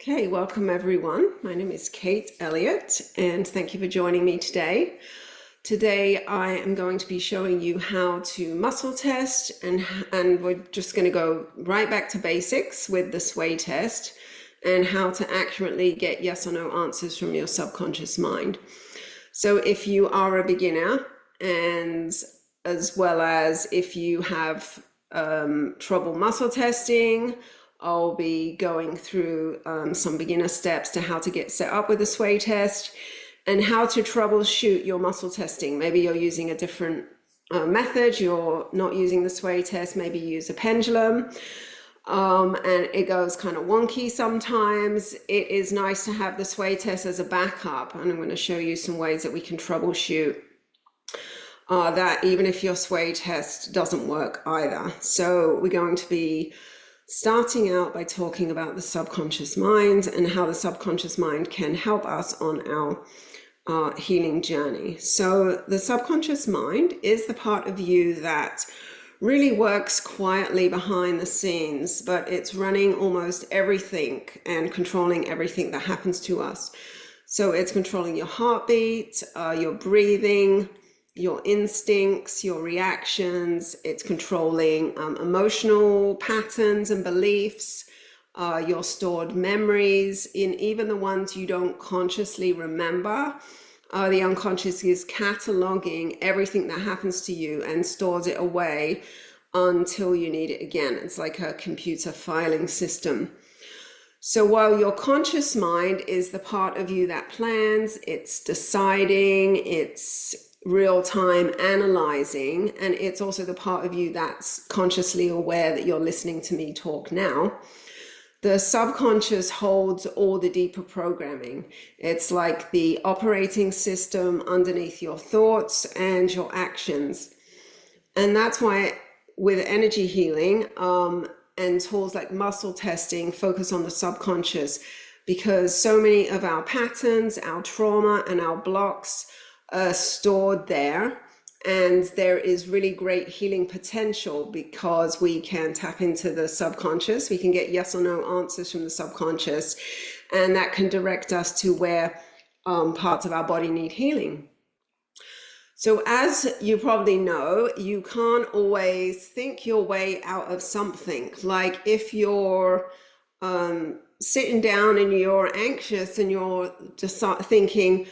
Okay, welcome everyone. My name is Kate Elliott and thank you for joining me today. Today I am going to be showing you how to muscle test and we're just going to go right back to basics with the sway test and how to accurately get yes or no answers from your subconscious mind. So if you are a beginner and as well as if you have trouble muscle testing, I'll be going through some beginner steps to how to get set up with the sway test and how to troubleshoot your muscle testing. Maybe you're using a different method, you're not using the sway test, maybe you use a pendulum and it goes kind of wonky sometimes. It is nice to have the sway test as a backup, and I'm going to show you some ways that we can troubleshoot that even if your sway test doesn't work either. So we're going to be starting out by talking about the subconscious mind and how the subconscious mind can help us on our healing journey. So the subconscious mind is the part of you that really works quietly behind the scenes, but it's running almost everything and controlling everything that happens to us. So it's controlling your heartbeat, your breathing, your instincts, your reactions. It's controlling emotional patterns and beliefs, your stored memories, in even the ones you don't consciously remember. The unconscious is cataloging everything that happens to you and stores it away until you need it again. It's like a computer filing system. So while your conscious mind is the part of you that plans, it's deciding, it's real-time analyzing, and it's also the part of you that's consciously aware that you're listening to me talk now. The subconscious holds all the deeper programming. It's like the operating system underneath your thoughts and your actions. And that's why with energy healing and tools like muscle testing focus on the subconscious, because so many of our patterns, our trauma, and our blocks stored there, and there is really great healing potential because we can tap into the subconscious. We can get yes or no answers from the subconscious, and that can direct us to where parts of our body need healing. So as you probably know, you can't always think your way out of something. Like if you're sitting down and you're anxious and you're just thinking,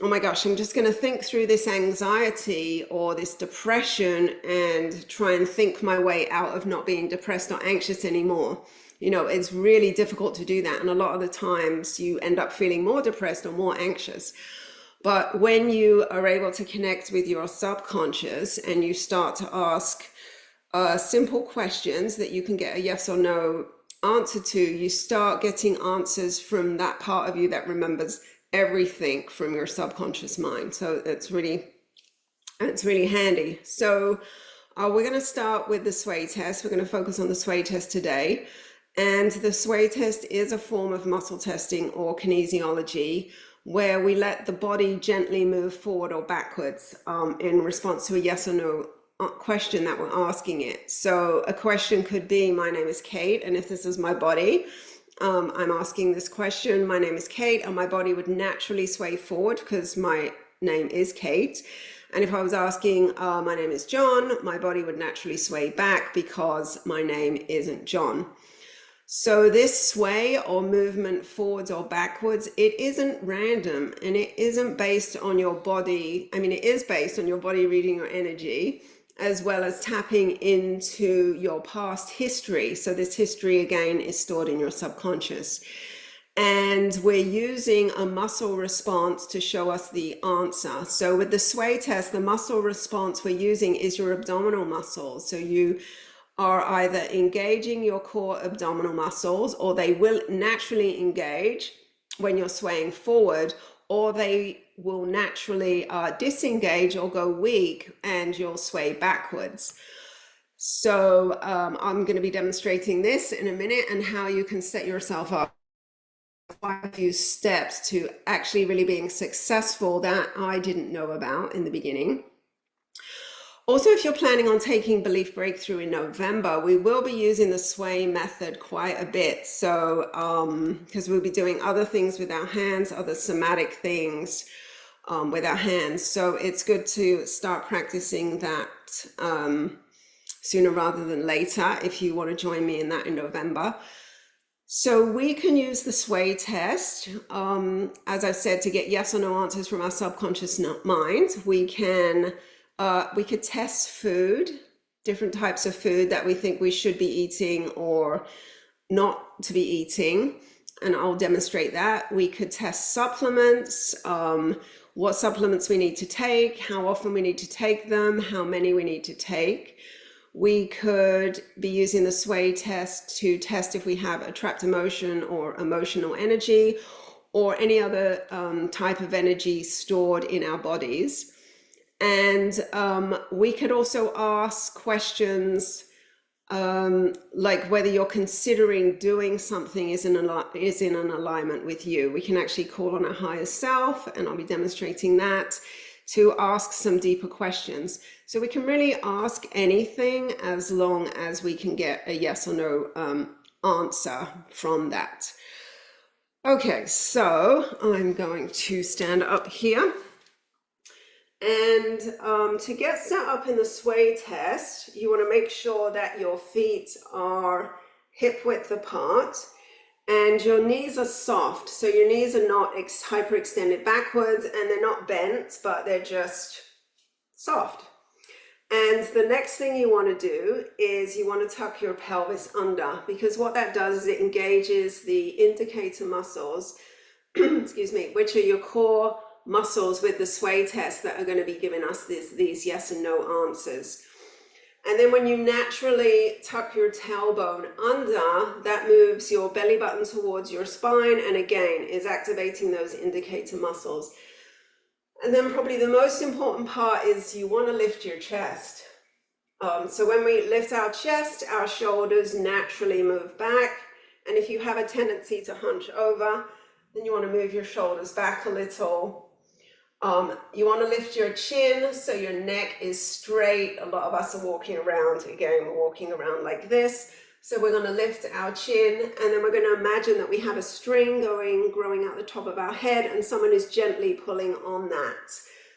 oh my gosh, I'm just going to think through this anxiety or this depression and try and think my way out of not being depressed or anxious anymore. You know, it's really difficult to do that. And a lot of the times you end up feeling more depressed or more anxious. But when you are able to connect with your subconscious and you start to ask simple questions that you can get a yes or no answer to, you start getting answers from that part of you that remembers everything from your subconscious mind. So it's really handy. So we're going to start with the sway test. We're going to focus on the sway test today. And the sway test is a form of muscle testing or kinesiology where we let the body gently move forward or backwards in response to a yes or no question that we're asking it. So a question could be, my name is Kate, and if this is my body, I'm asking this question, my name is Kate, and my body would naturally sway forward because my name is Kate. And if I was asking, my name is John, my body would naturally sway back because my name isn't John. So this sway or movement forwards or backwards, it isn't random and it isn't based on your body. I mean, it is based on your body reading your energy, as well as tapping into your past history. So this history again is stored in your subconscious. And we're using a muscle response to show us the answer. So with the sway test, the muscle response we're using is your abdominal muscles. So you are either engaging your core abdominal muscles, or they will naturally engage when you're swaying forward, or they will naturally disengage or go weak and you'll sway backwards. So I'm going to be demonstrating this in a minute and how you can set yourself up a few steps to actually really being successful that I didn't know about in the beginning. Also, if you're planning on taking Belief Breakthrough in November, we will be using the sway method quite a bit. So, because we'll be doing other things with our hands, other somatic things with our hands. So it's good to start practicing that sooner rather than later if you want to join me in that in November. So we can use the sway test, as I said, to get yes or no answers from our subconscious mind. We could test food, different types of food that we think we should be eating or not to be eating, and I'll demonstrate that. We could test supplements, what supplements we need to take, how often we need to take them, how many we need to take. We could be using the sway test to test if we have a trapped emotion or emotional energy or any other type of energy stored in our bodies. And we could also ask questions like whether you're considering doing something is in an alignment with you. We can actually call on our higher self, and I'll be demonstrating that, to ask some deeper questions. So we can really ask anything as long as we can get a yes or no answer from that. Okay, so I'm going to stand up here. And to get set up in the sway test, you want to make sure that your feet are hip width apart and your knees are soft. So your knees are not hyperextended backwards and they're not bent, but they're just soft. And the next thing you want to do is you want to tuck your pelvis under, because what that does is it engages the indicator muscles, excuse me, which are your core muscles with the sway test that are going to be giving us these yes and no answers. And then when you naturally tuck your tailbone under, that moves your belly button towards your spine and again is activating those indicator muscles. And then probably the most important part is you want to lift your chest. So when we lift our chest, our shoulders naturally move back. And if you have a tendency to hunch over, then you want to move your shoulders back a little. You want to lift your chin so your neck is straight. A lot of us are walking around, again, we're walking around like this. So we're going to lift our chin, and then we're going to imagine that we have a string growing out the top of our head, and someone is gently pulling on that.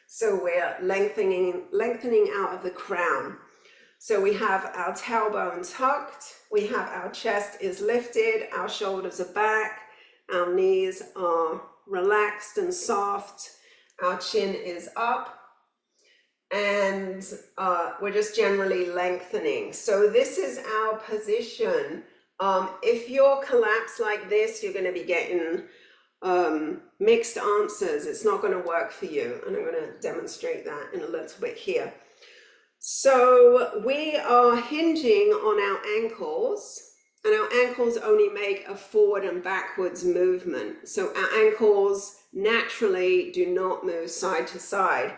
So we're lengthening out of the crown. So we have our tailbone tucked, we have our chest is lifted, our shoulders are back, our knees are relaxed and soft, our chin is up, and we're just generally lengthening. So this is our position. If you're collapsed like this, you're going to be getting mixed answers. It's not going to work for you, and I'm going to demonstrate that in a little bit here. So we are hinging on our ankles, and our ankles only make a forward and backwards movement. So our ankles naturally do not move side to side.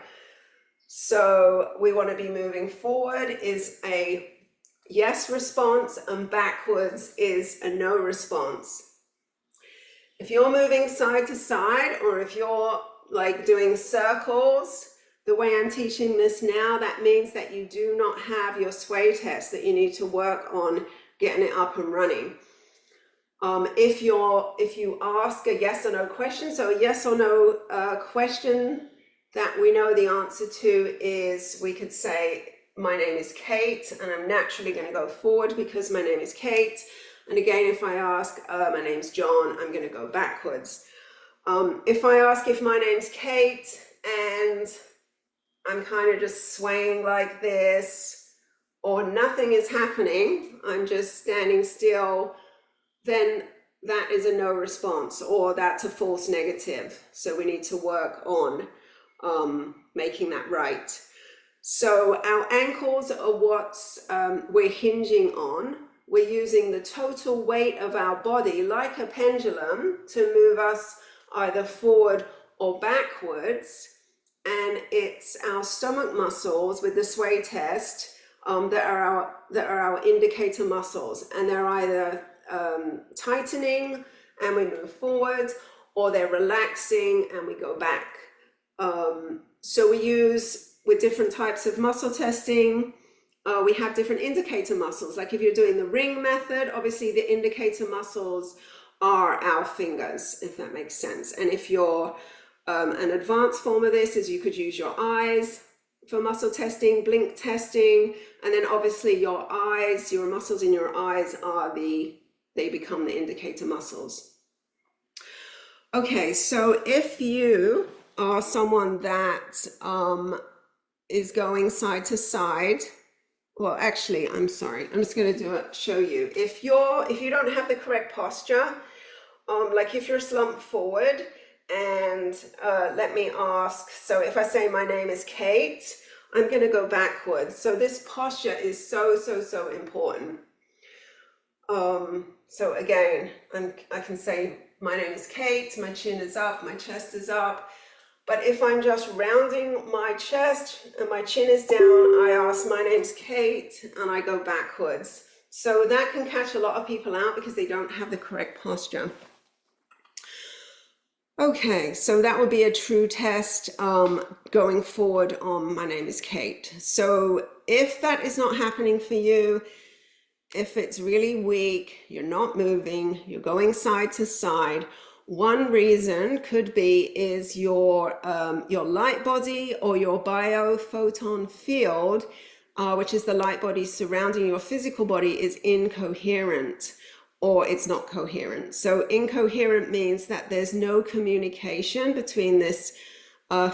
So we want to be moving forward is a yes response and backwards is a no response. If you're moving side to side, or if you're like doing circles, the way I'm teaching this now, that means that you do not have your sway test, that you need to work on getting it up and running. If you ask a yes or no question, so a yes or no question that we know the answer to is, we could say, my name is Kate, and I'm naturally going to go forward because my name is Kate. And again, if I ask, my name's John, I'm going to go backwards. If I ask if my name's Kate and I'm kind of just swaying like this, or nothing is happening, I'm just standing still, then that is a no response, or that's a false negative. So we need to work on making that right. So our ankles are what we're hinging on. We're using the total weight of our body like a pendulum to move us either forward or backwards. And it's our stomach muscles with the sway test that are our indicator muscles, and they're either tightening and we move forward, or they're relaxing and we go back. So we use with different types of muscle testing, we have different indicator muscles. Like if you're doing the ring method, obviously the indicator muscles are our fingers, if that makes sense. And if you're an advanced form of this is you could use your eyes for muscle testing, blink testing, and then obviously your eyes, your muscles in your eyes they become the indicator muscles. Okay, so if you are someone that is going side to side, well, actually, I'm sorry, I'm just going to show you. If you don't have the correct posture, like if you're slumped forward, and let me ask, so if I say my name is Kate, I'm going to go backwards. So this posture is so important. So again, I can say my name is Kate, my chin is up, my chest is up. But if I'm just rounding my chest and my chin is down, I ask my name's Kate and I go backwards. So that can catch a lot of people out because they don't have the correct posture. Okay, so that would be a true test going forward on my name is Kate. So if that is not happening for you, if it's really weak, you're not moving, you're going side to side, one reason could be is your light body or your biophoton field, which is the light body surrounding your physical body, is incoherent or it's not coherent. So incoherent means that there's no communication between this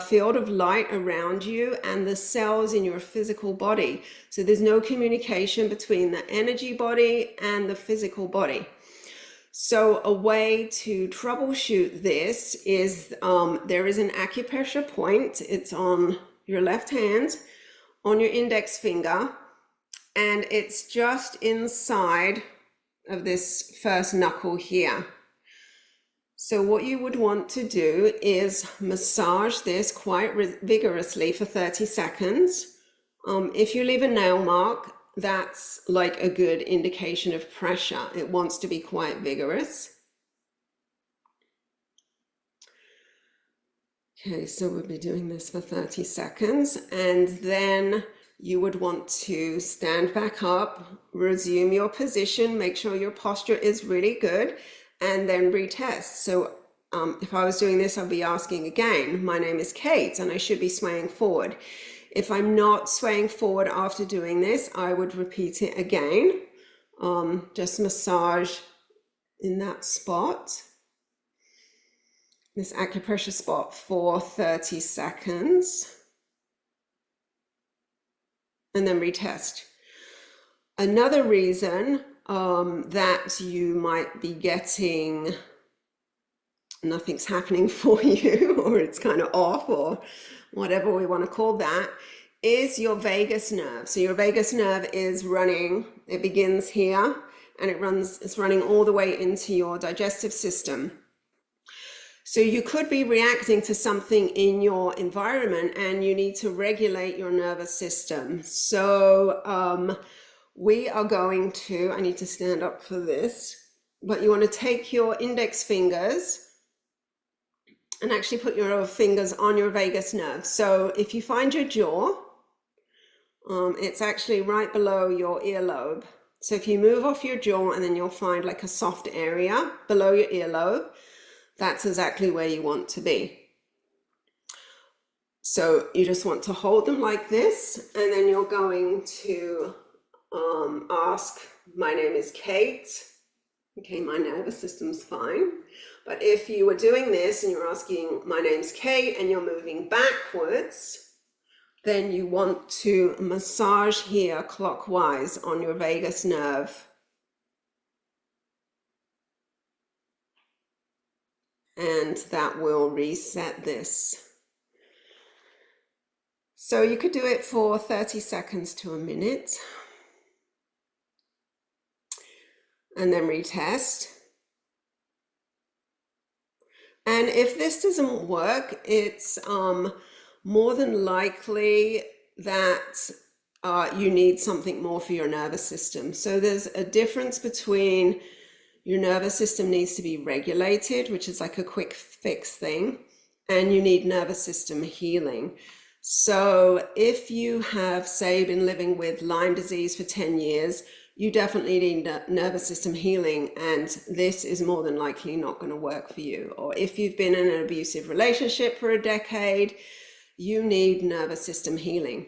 field of light around you and the cells in your physical body. So there's no communication between the energy body and the physical body. So a way to troubleshoot this is there is an acupressure point. It's on your left hand, on your index finger, and it's just inside of this first knuckle here. So what you would want to do is massage this quite vigorously for 30 seconds. If you leave a nail mark, that's like a good indication of pressure. It wants to be quite vigorous. Okay, so we'll be doing this for 30 seconds, and then you would want to stand back up, resume your position, make sure your posture is really good, and then retest. So if I was doing this, I'd be asking again, my name is Kate, and I should be swaying forward. If I'm not swaying forward after doing this, I would repeat it again. Just massage in that spot, this acupressure spot, for 30 seconds. And then retest. Another reason that you might be getting nothing's happening for you, or it's kind of off, or whatever we want to call that, is your vagus nerve. So your vagus nerve is running, it begins here and it's running all the way into your digestive system. So you could be reacting to something in your environment and you need to regulate your nervous system. So we are going to, I need to stand up for this, but you want to take your index fingers and actually put your fingers on your vagus nerve. So if you find your jaw, it's actually right below your earlobe. So if you move off your jaw and then you'll find like a soft area below your earlobe, that's exactly where you want to be. So you just want to hold them like this, and then you're going to ask, my name is Kate. Okay, my nervous system's fine. But if you were doing this and you're asking, my name's Kate, and you're moving backwards, then you want to massage here clockwise on your vagus nerve. And that will reset this. So you could do it for 30 seconds to a minute. And then retest. And if this doesn't work, it's more than likely that you need something more for your nervous system. So there's a difference between your nervous system needs to be regulated, which is like a quick fix thing, and you need nervous system healing. So if you have, say, been living with Lyme disease for 10 years, you definitely need nervous system healing, and this is more than likely not going to work for you. Or if you've been in an abusive relationship for a decade, you need nervous system healing.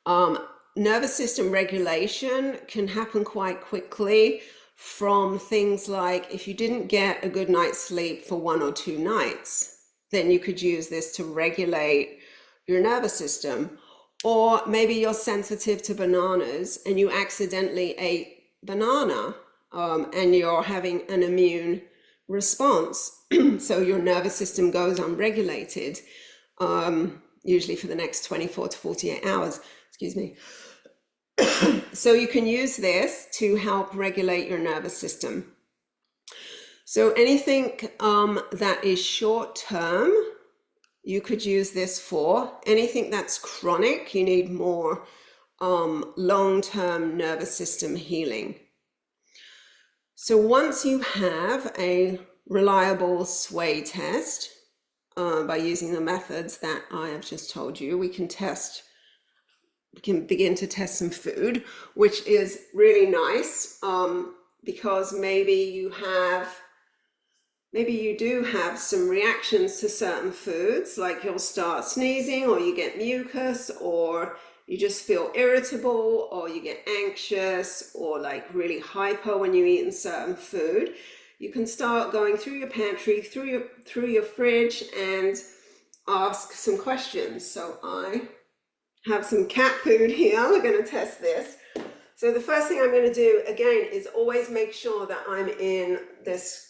Nervous system regulation can happen quite quickly from things like if you didn't get a good night's sleep for 1 or 2 nights, then you could use this to regulate your nervous system. Or maybe you're sensitive to bananas and you accidentally ate banana, and you're having an immune response. So your nervous system goes unregulated, usually for the next 24 to 48 hours. Excuse me. So you can use this to help regulate your nervous system. So anything that is short term, you could use this for. Anything that's chronic, you need more long-term nervous system healing. So once you have a reliable sway test, by using the methods that I have just told you, we can begin to test some food, which is really nice, because maybe you do have some reactions to certain foods, like you'll start sneezing, or you get mucus, or you just feel irritable, or you get anxious, or like really hyper when you eat certain food. You can start going through your pantry, through your fridge, and ask some questions. So I have some cat food here. We're going to test this. So the first thing I'm going to do again is always make sure that I'm in this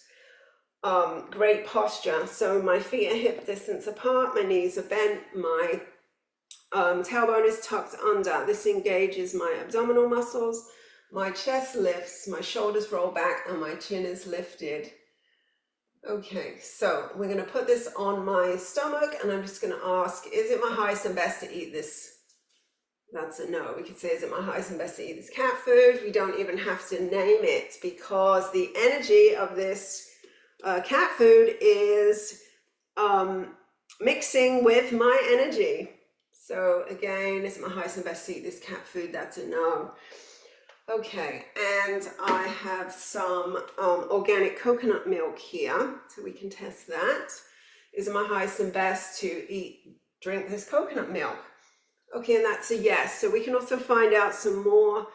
great posture. So my feet are hip distance apart, my knees are bent, my tailbone is tucked under. This engages my abdominal muscles, my chest lifts, my shoulders roll back, and my chin is lifted. Okay, so we're going to put this on my stomach, and I'm just going to ask, is it my highest and best to eat this? That's a no. We could say, is it my highest and best to eat this cat food? We don't even have to name it, because the energy of this cat food is mixing with my energy. So again, is it my highest and best to eat this cat food? That's a no. Okay, and I have some organic coconut milk here, so we can test that. Is it my highest and best to drink this coconut milk? Okay, and that's a yes. So we can also find out some more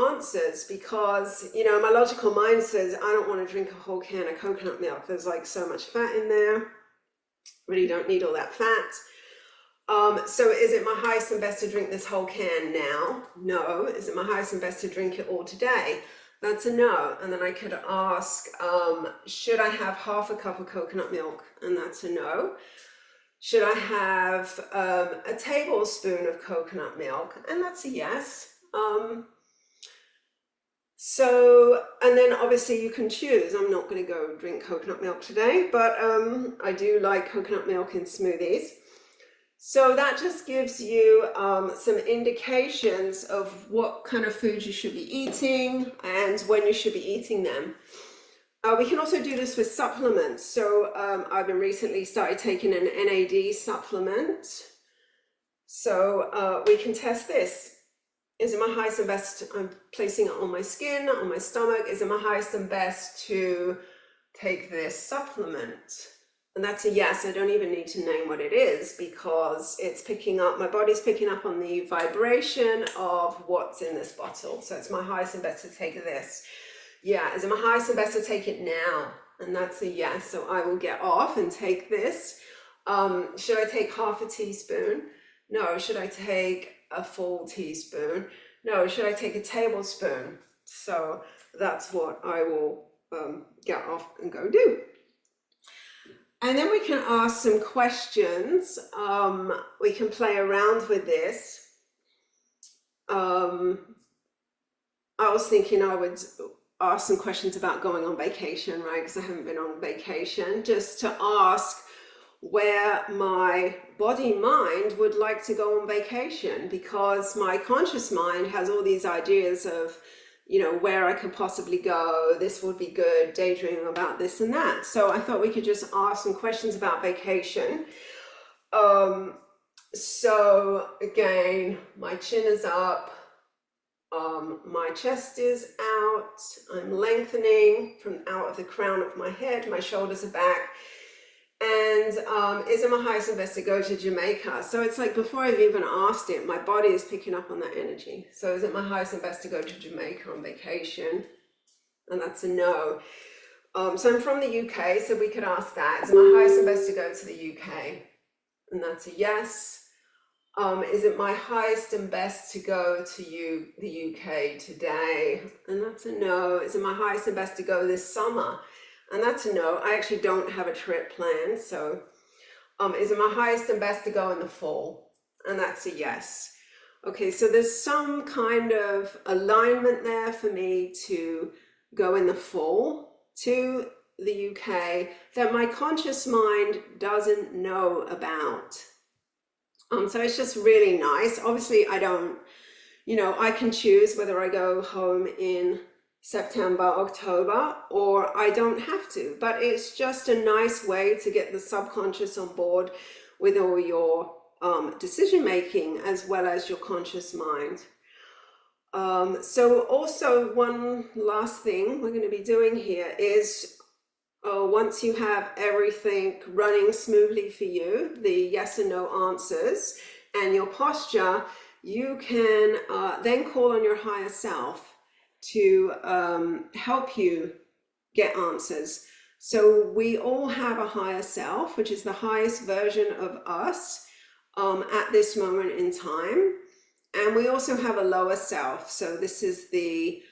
answers, because, you know, my logical mind says I don't want to drink a whole can of coconut milk. There's like so much fat in there. Really don't need all that fat. So is it my highest and best to drink this whole can now? No. Is it my highest and best to drink it all today? That's a no. And then I could ask, should I have half a cup of coconut milk? And that's a no. Should I have a tablespoon of coconut milk? And that's a yes. And then obviously you can choose. I'm not going to go drink coconut milk today, but I do like coconut milk in smoothies. So that just gives you some indications of what kind of foods you should be eating and when you should be eating them. We can also do this with supplements. So I've been recently started taking an NAD supplement. So we can test this. Is it my highest and best? I'm placing it on my skin, on my stomach. Is it my highest and best to take this supplement? And that's a yes. I don't even need to name what it is, because it's picking up, my body's picking up on the vibration of what's in this bottle. So it's my highest and best to take this. Yeah, is it my highest and best to take it now? And that's a yes. So I will get off and take this. Should I take half a teaspoon? No. Should I take a full teaspoon? No. Should I take a tablespoon? So that's what I will get off and go do. And then we can ask some questions. We can play around with this. I was thinking I would ask some questions about going on vacation, right? Because I haven't been on vacation, just to ask where my body mind would like to go on vacation, because my conscious mind has all these ideas of, you know, where I could possibly go, this would be good, daydreaming about this and that. So I thought we could just ask some questions about vacation. So again, my chin is up, my chest is out, I'm lengthening from out of the crown of my head, my shoulders are back, and is it my highest and best to go to Jamaica? So it's like before I've even asked it, my body is picking up on that energy. So is it my highest and best to go to Jamaica on vacation? And that's a no. So I'm from the UK, so we could ask that. Is it my highest and best to go to the UK? And that's a yes. Is it my highest and best to go to the UK today? And that's a no. Is it my highest and best to go this summer? And that's a no. I actually don't have a trip planned. So is it my highest and best to go in the fall? And that's a yes. Okay, so there's some kind of alignment there for me to go in the fall to the UK that my conscious mind doesn't know about. So it's just really nice. Obviously, I don't, I can choose whether I go home in September, October, or I don't have to. But it's just a nice way to get the subconscious on board with all your decision making as well as your conscious mind. So also one last thing we're going to be doing here is once you have everything running smoothly for you, the yes and no answers and your posture, you can then call on your higher self to help you get answers. So we all have a higher self, which is the highest version of us at this moment in time. And we also have a lower self. So this is the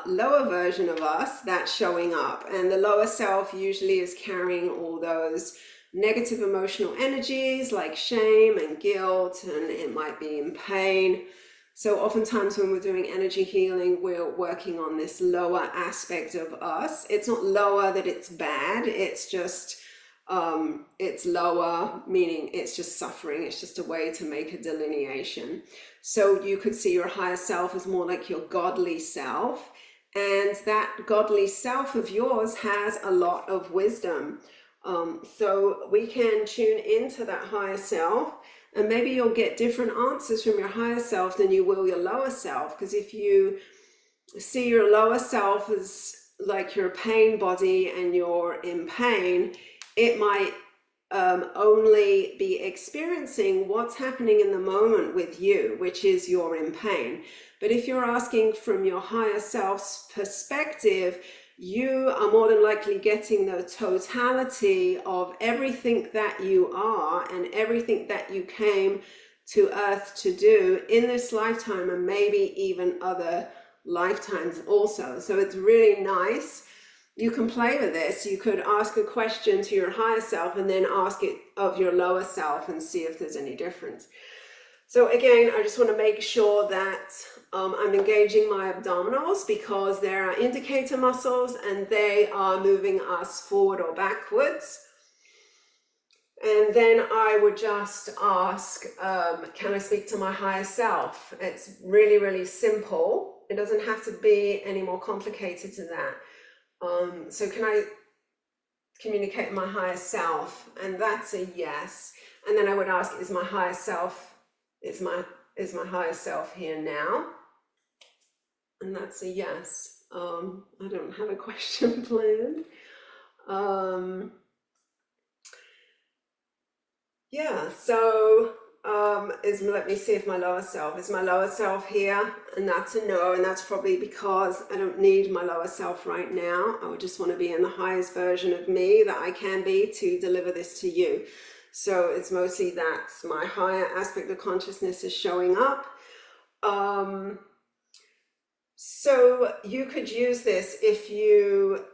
lower version of us that's showing up, and the lower self usually is carrying all those negative emotional energies like shame and guilt, and it might be in pain. So oftentimes when we're doing energy healing, we're working on this lower aspect of us. It's not lower that it's bad, it's just it's lower, meaning it's just suffering. It's just a way to make a delineation. So you could see your higher self as more like your godly self, and that godly self of yours has a lot of wisdom. So we can tune into that higher self, and maybe you'll get different answers from your higher self than you will your lower self, because if you see your lower self as like your pain body and you're in pain, it might only be experiencing what's happening in the moment with you, which is you're in pain. But if you're asking from your higher self's perspective, you are more than likely getting the totality of everything that you are and everything that you came to Earth to do in this lifetime, and maybe even other lifetimes also. So it's really nice. You can play with this. You could ask a question to your higher self and then ask it of your lower self and see if there's any difference. So again, I just want to make sure that I'm engaging my abdominals, because there are indicator muscles and they are moving us forward or backwards. And then I would just ask, can I speak to my higher self? It's really, really simple. It doesn't have to be any more complicated than that. So can I communicate with my higher self? And that's a yes. And then I would ask, is my higher self, is my higher self here now? And that's a yes. I don't have a question planned. Yeah, so let me see if my lower self, is my lower self here? And that's a no, and that's probably because I don't need my lower self right now. I would just want to be in the highest version of me that I can be to deliver this to you. So it's mostly that my higher aspect of consciousness is showing up. So you could use this if you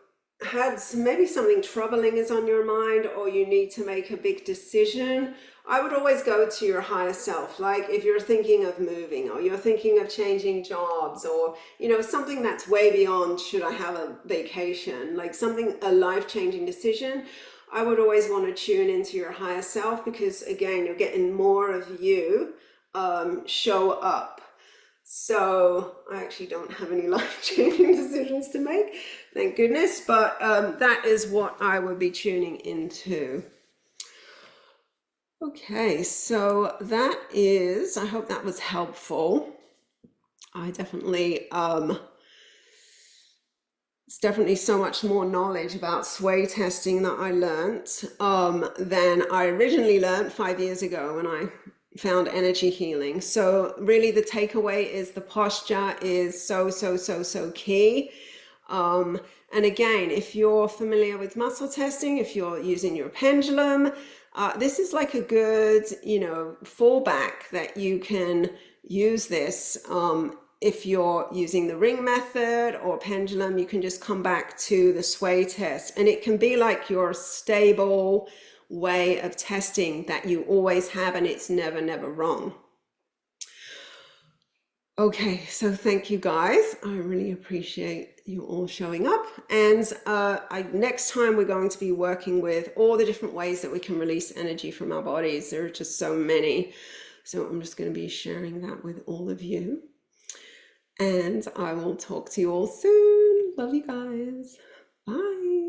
had maybe something troubling is on your mind, or you need to make a big decision. I would always go to your higher self. Like if you're thinking of moving, or you're thinking of changing jobs, or something that's way beyond should I have a vacation, like a life-changing decision, I would always want to tune into your higher self, because again, you're getting more of you show up. So I actually don't have any life-changing decisions to make, thank goodness, but that is what I would be tuning into. Okay, so that is, I hope that was helpful. I definitely, it's definitely so much more knowledge about sway testing that I learnt than I originally learned 5 years ago when I found energy healing. So really the takeaway is the posture is so key. And again, if you're familiar with muscle testing, if you're using your pendulum, this is like a good, fallback that you can use this. If you're using the ring method or pendulum, you can just come back to the sway test, and it can be like your stable way of testing that you always have, and it's never wrong. Okay, so thank you guys. I really appreciate you all showing up. And next time we're going to be working with all the different ways that we can release energy from our bodies. There are just so many. So I'm just going to be sharing that with all of you. And I will talk to you all soon. Love you guys. Bye.